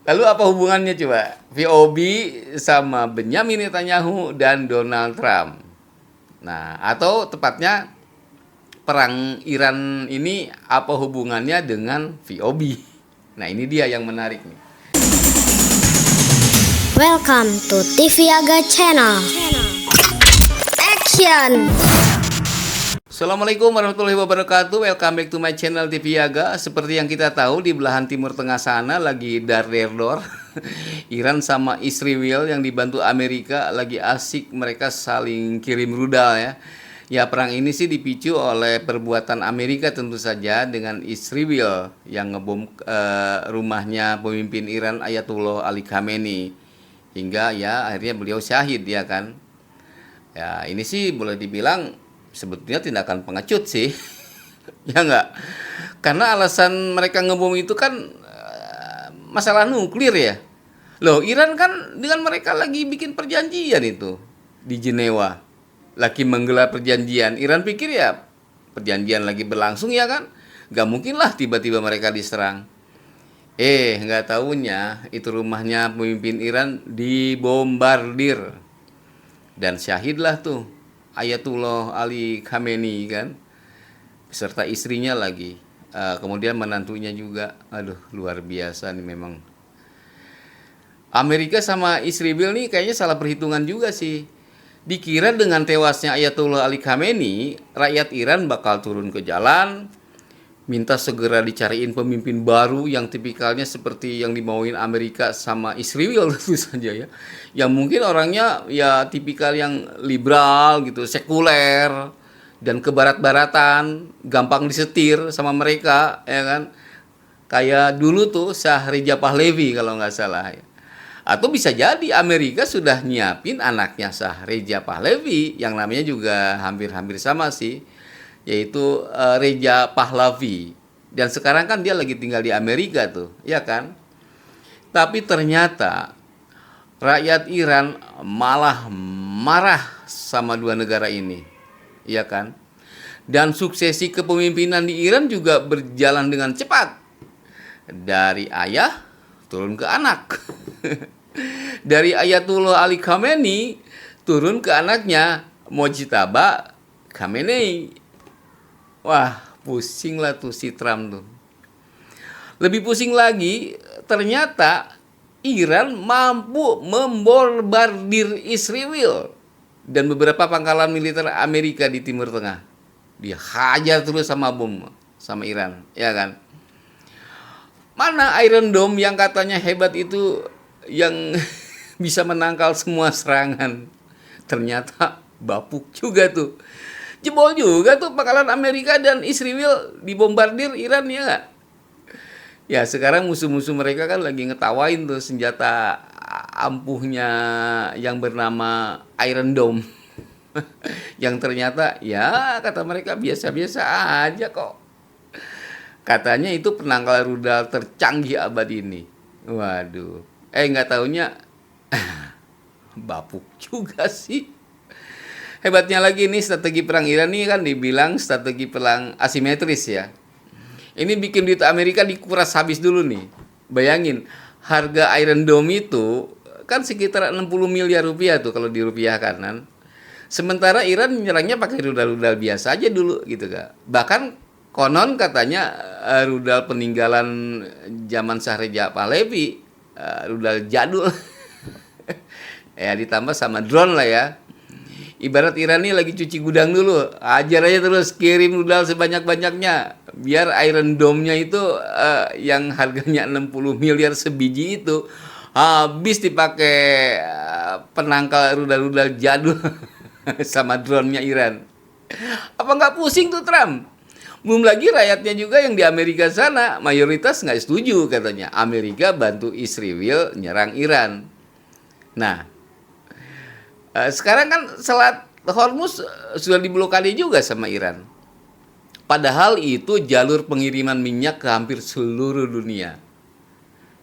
Lalu apa hubungannya coba? VOB sama Benyamin Netanyahu dan Donald Trump. Nah, atau tepatnya perang Iran ini apa hubungannya dengan VOB? Nah, ini dia yang menarik nih. Welcome to TV Aga Channel. Action. Assalamualaikum warahmatullahi wabarakatuh. Welcome back to my channel TV Yaga. Seperti yang kita tahu, di belahan timur tengah sana lagi dar-der-dor. Iran sama Israel yang dibantu Amerika lagi asik mereka saling kirim rudal ya. Ya, perang ini sih dipicu oleh perbuatan Amerika tentu saja dengan Israel yang ngebom rumahnya pemimpin Iran Ayatollah Ali Khamenei. Hingga ya akhirnya beliau syahid ya kan. Ya, ini sih boleh dibilang sebetulnya tindakan pengecut sih. Ya enggak? Karena alasan mereka ngebom itu kan masalah nuklir ya. Loh, Iran kan dengan mereka lagi bikin perjanjian itu di Jenewa. Lagi menggelar perjanjian. Iran pikir ya perjanjian lagi berlangsung ya kan? Gak mungkin lah tiba-tiba mereka diserang. Nggak tahunya itu rumahnya pemimpin Iran dibombardir. Dan syahidlah tuh Ayatullah Ali Khamenei kan, beserta istrinya lagi, kemudian menantunya juga. Aduh, luar biasa nih memang. Amerika sama Israel nih kayaknya salah perhitungan juga sih. Dikira dengan tewasnya Ayatullah Ali Khamenei, rakyat Iran bakal turun ke jalan, minta segera dicariin pemimpin baru yang tipikalnya seperti yang dimauin Amerika sama Israel tentu saja ya. Yang mungkin orangnya ya tipikal yang liberal gitu, sekuler dan kebarat-baratan, gampang disetir sama mereka ya kan. Kayak dulu tuh Shah Reza Pahlavi kalau nggak salah ya. Atau bisa jadi Amerika sudah nyiapin anaknya Shah Reza Pahlavi yang namanya juga hampir-hampir sama sih, yaitu Reza Pahlavi. Dan sekarang kan dia lagi tinggal di Amerika tuh, ya kan? Tapi ternyata rakyat Iran malah marah sama dua negara ini, ya kan? Dan suksesi kepemimpinan di Iran juga berjalan dengan cepat. Dari ayah turun ke anak. Dari Ayatullah Ali Khamenei turun ke anaknya Mojtaba Khamenei. Wah, pusing lah tuh si Trump tuh. Lebih pusing lagi, ternyata Iran mampu membombardir Israel dan beberapa pangkalan militer Amerika di Timur Tengah. Dihajar terus sama bom sama Iran, ya kan? Mana Iron Dome yang katanya hebat itu yang bisa menangkal semua serangan? Ternyata bapuk juga tuh. Jebol juga tuh pangkalan Amerika dan Israel dibombardir Iran ya nggak? Ya sekarang musuh-musuh mereka kan lagi ngetawain tuh senjata ampuhnya yang bernama Iron Dome. Yang ternyata ya kata mereka biasa-biasa aja kok. Katanya itu penangkal rudal tercanggih abad ini. Waduh. Nggak taunya bapuk juga sih. Hebatnya lagi nih strategi perang Iran ini kan dibilang strategi perang asimetris ya. Ini bikin duit Amerika dikuras habis dulu nih. Bayangin, harga Iron Dome itu kan sekitar 60 miliar rupiah tuh kalau dirupiahkan kan. Sementara Iran menyerangnya pakai rudal-rudal biasa aja dulu gitu kan. Bahkan konon katanya rudal peninggalan zaman Shah Reza Pahlavi, rudal jadul. Ya ditambah sama drone lah ya. Ibarat Iran ini lagi cuci gudang dulu, ajar aja terus kirim rudal sebanyak-banyaknya. Biar Iron Dome-nya itu yang harganya 60 miliar sebiji itu habis dipakai penangkal rudal-rudal jadul sama drone-nya Iran. Apa nggak pusing tuh Trump? Belum lagi rakyatnya juga yang di Amerika sana mayoritas nggak setuju katanya Amerika bantu Israel nyerang Iran. Nah, sekarang kan Selat Hormuz sudah diblokade juga sama Iran. Padahal itu jalur pengiriman minyak ke hampir seluruh dunia.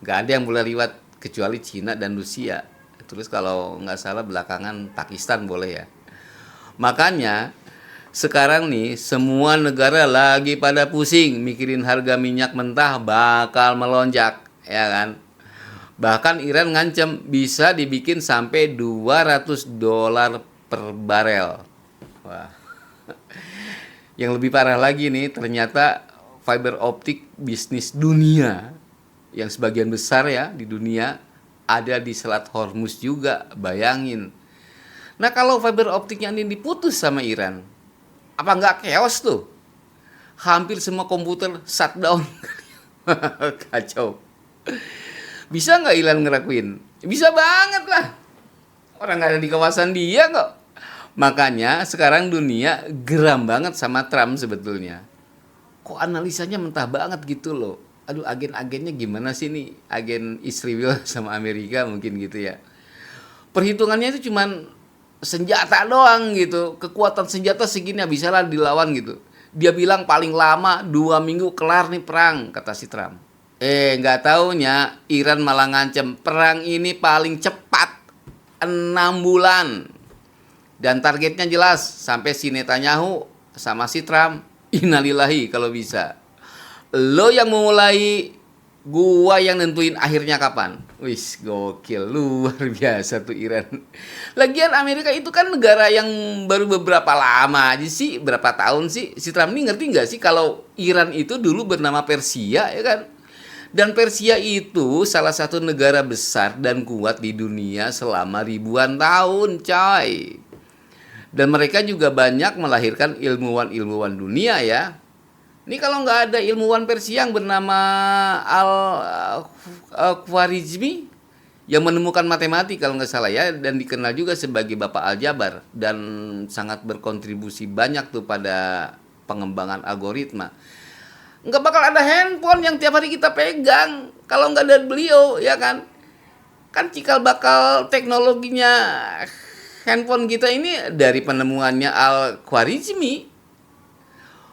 Gak ada yang boleh lewat kecuali Cina dan Rusia. Terus kalau nggak salah belakangan Pakistan boleh ya. Makanya sekarang nih semua negara lagi pada pusing mikirin harga minyak mentah bakal melonjak, ya kan? Bahkan Iran ngancam bisa dibikin sampai $200 per barel. Wah. Yang lebih parah lagi nih, ternyata fiber optik bisnis dunia yang sebagian besar ya di dunia ada di Selat Hormuz juga, bayangin. Nah kalau fiber optiknya ini diputus sama Iran, apa nggak chaos tuh? Hampir semua komputer shutdown. Kacau. Bisa nggak Iran ngelakuin? Bisa banget lah. Orang nggak ada di kawasan dia kok. Makanya sekarang dunia geram banget sama Trump sebetulnya. Kok analisanya mentah banget gitu loh. Aduh, agen-agennya gimana sih nih? Agen Israel sama Amerika mungkin gitu ya. Perhitungannya itu cuman senjata doang gitu. Kekuatan senjata segini bisa lah dilawan gitu. Dia bilang paling lama 2 minggu kelar nih perang, kata si Trump. Nggak taunya Iran malah ngancem perang ini paling cepat 6 bulan. Dan targetnya jelas sampai si Netanyahu sama si Trump innalillahi kalau bisa. Lo yang memulai, gua yang nentuin akhirnya kapan. Wis gokil, luar biasa tuh Iran. Lagian Amerika itu kan negara yang baru beberapa lama aja sih, berapa tahun sih. Si Trump ini ngerti nggak sih kalau Iran itu dulu bernama Persia ya kan? Dan Persia itu salah satu negara besar dan kuat di dunia selama ribuan tahun, coy. Dan mereka juga banyak melahirkan ilmuwan-ilmuwan dunia ya. Ini kalau nggak ada ilmuwan Persia yang bernama Al-Khwarizmi yang menemukan matematik kalau nggak salah ya, dan dikenal juga sebagai Bapak Aljabar dan sangat berkontribusi banyak tuh pada pengembangan algoritma. Nggak bakal ada handphone yang tiap hari kita pegang kalau nggak ada beliau ya kan. Kan cikal bakal teknologinya handphone kita ini dari penemuannya Al-Khwarizmi,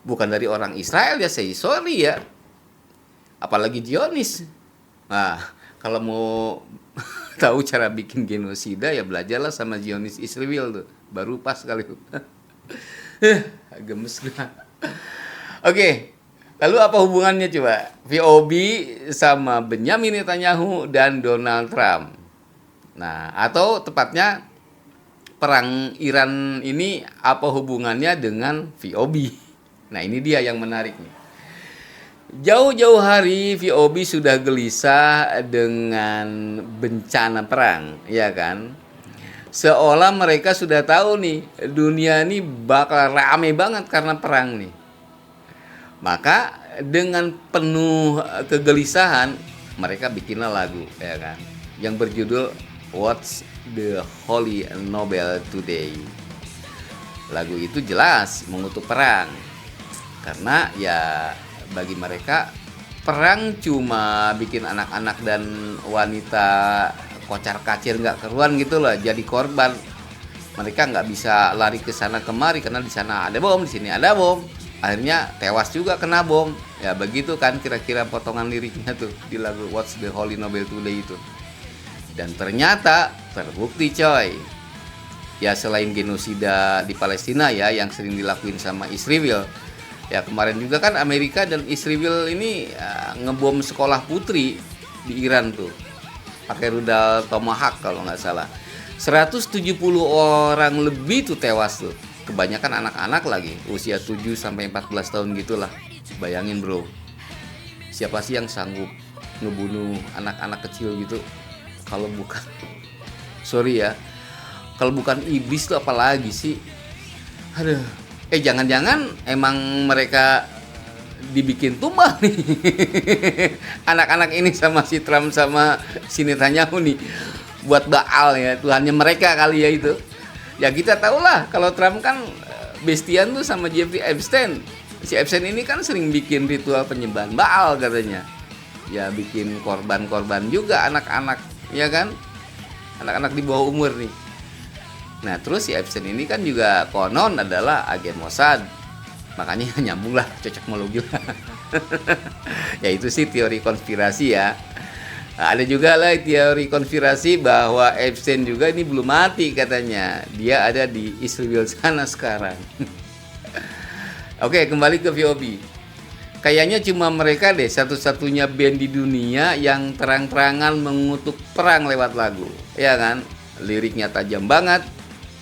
bukan dari orang Israel ya, sorry ya. Apalagi Zionis. Nah, kalau mau tahu cara bikin genosida ya belajarlah sama Zionis Israel tuh, baru pas kali itu. Gemes gua. Oke, lalu apa hubungannya coba VOB sama Benyamin Netanyahu dan Donald Trump? Nah, atau tepatnya perang Iran ini apa hubungannya dengan VOB? Nah ini dia yang menarik nih. Jauh-jauh hari VOB sudah gelisah dengan bencana perang, ya kan? Seolah mereka sudah tahu nih dunia ini bakal rame banget karena perang nih. Maka dengan penuh kegelisahan mereka bikinlah lagu, ya kan? Yang berjudul What's the Holy Nobel Today. Lagu itu jelas mengutuk perang. Karena ya bagi mereka perang cuma bikin anak-anak dan wanita kocar-kacir nggak keruan gitu loh, jadi korban. Mereka nggak bisa lari ke sana kemari karena di sana ada bom, di sini ada bom. Akhirnya tewas juga kena bom. Ya begitu kan kira-kira potongan liriknya tuh di lagu What's the Holy Nobel Today itu. Dan ternyata terbukti coy. Ya selain genosida di Palestina ya yang sering dilakuin sama Israel. Ya kemarin juga kan Amerika dan Israel ini ngebom sekolah putri di Iran tuh. Pakai rudal Tomahawk kalau nggak salah. 170 orang lebih tuh tewas tuh. Kebanyakan anak-anak lagi, usia 7 sampai 14 tahun gitulah. Bayangin bro. Siapa sih yang sanggup ngebunuh anak-anak kecil gitu? Kalau bukan, sorry ya, kalau bukan iblis tuh apalagi sih? Aduh, jangan-jangan emang mereka dibikin tumbal nih anak-anak ini sama si Trump sama si Netanyahu nih buat Baal ya, Tuhannya mereka kali ya itu. Ya kita tahulah kalau Trump kan bestian tuh sama Jeffrey Epstein. Si Epstein ini kan sering bikin ritual penyembahan Baal katanya. Ya bikin korban-korban juga anak-anak. Ya kan, anak-anak di bawah umur nih. Nah terus si Epstein ini kan juga konon adalah agen Mossad, makanya nyambung lah, cocok mologi lah. Ya itu sih teori konspirasi ya. Nah, ada juga lah teori konspirasi bahwa Epstein juga ini belum mati katanya, dia ada di Israel sana sekarang. Oke, kembali ke VOB. Kayaknya cuma mereka deh satu-satunya band di dunia yang terang-terangan mengutuk perang lewat lagu. Ya kan? Liriknya tajam banget.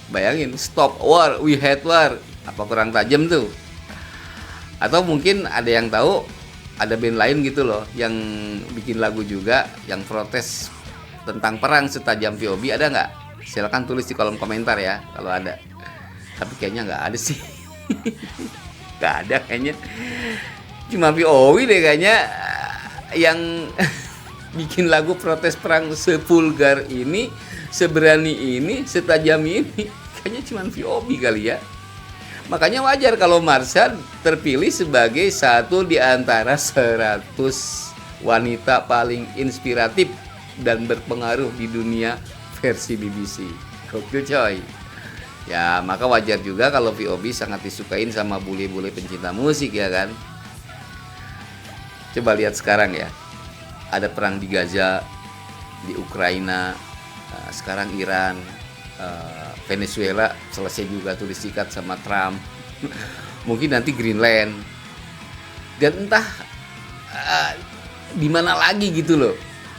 Bayangin, stop war, we hate war. Apa kurang tajam tuh? Atau mungkin ada yang tahu ada band lain gitu loh yang bikin lagu juga yang protes tentang perang setajam VOB, ada nggak? Silakan tulis di kolom komentar ya kalau ada. Tapi kayaknya nggak ada sih. Nggak ada kayaknya. Cuma VOB deh kayaknya yang bikin lagu protes perang sevulgar ini, seberani ini, setajam ini. Kayaknya cuma VOB kali ya. Makanya wajar kalau Marsha terpilih sebagai satu di antara 100 wanita paling inspiratif dan berpengaruh di dunia versi BBC. Gokil coy. Ya, maka wajar juga kalau VOB sangat disukain sama bule-bule pencinta musik ya kan. Coba lihat sekarang ya. Ada perang di Gaza, di Ukraina, sekarang Iran, Venezuela selesai juga tuh disikat sama Trump. Mungkin nanti Greenland. Dan entah di mana lagi gitu loh.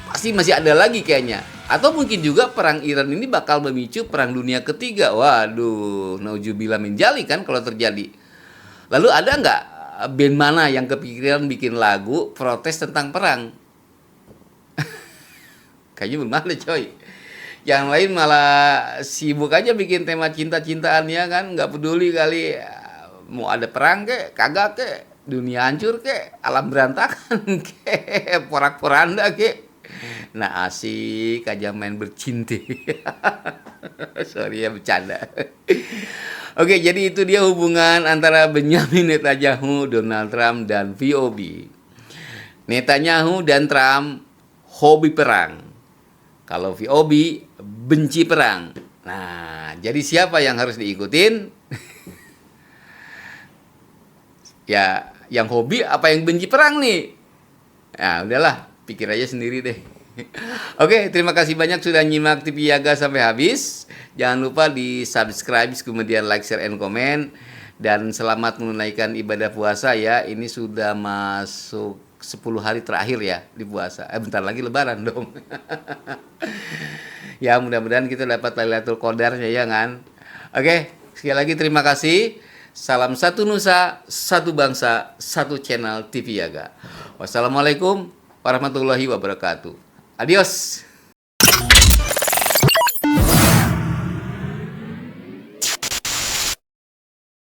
Pasti masih ada lagi kayaknya. Atau mungkin juga perang Iran ini bakal memicu perang dunia ketiga. Waduh, nauzubillah min dzalik kan kalau terjadi. Lalu ada nggak band mana yang kepikiran bikin lagu protes tentang perang? Kayaknya belum ada coy. Yang lain malah sibuk aja bikin tema cinta-cintaan ya kan. Nggak peduli kali mau ada perang kek, kagak kek, dunia hancur kek, alam berantakan kek, porak-poranda kek. Nah asik aja main bercinta. Sorry ya bercanda. Oke, jadi itu dia hubungan antara Benjamin Netanyahu, Donald Trump, dan VOB. Netanyahu dan Trump hobi perang. Kalau VOB benci perang. Nah, jadi siapa yang harus diikutin? Ya, yang hobi apa yang benci perang nih? Nah, udahlah, pikir aja sendiri deh. Oke, terima kasih banyak sudah nyimak TV Yaga sampai habis. Jangan lupa di subscribe, kemudian like, share, and comment. Dan selamat menunaikan ibadah puasa ya. Ini sudah masuk 10 hari terakhir ya di puasa. Bentar lagi lebaran dong. Ya mudah-mudahan kita dapat Lailatul Qadarnya ya kan. Oke, sekali lagi terima kasih. Salam satu nusa, satu bangsa, satu channel TV Yaga. Wassalamualaikum warahmatullahi wabarakatuh. Adios.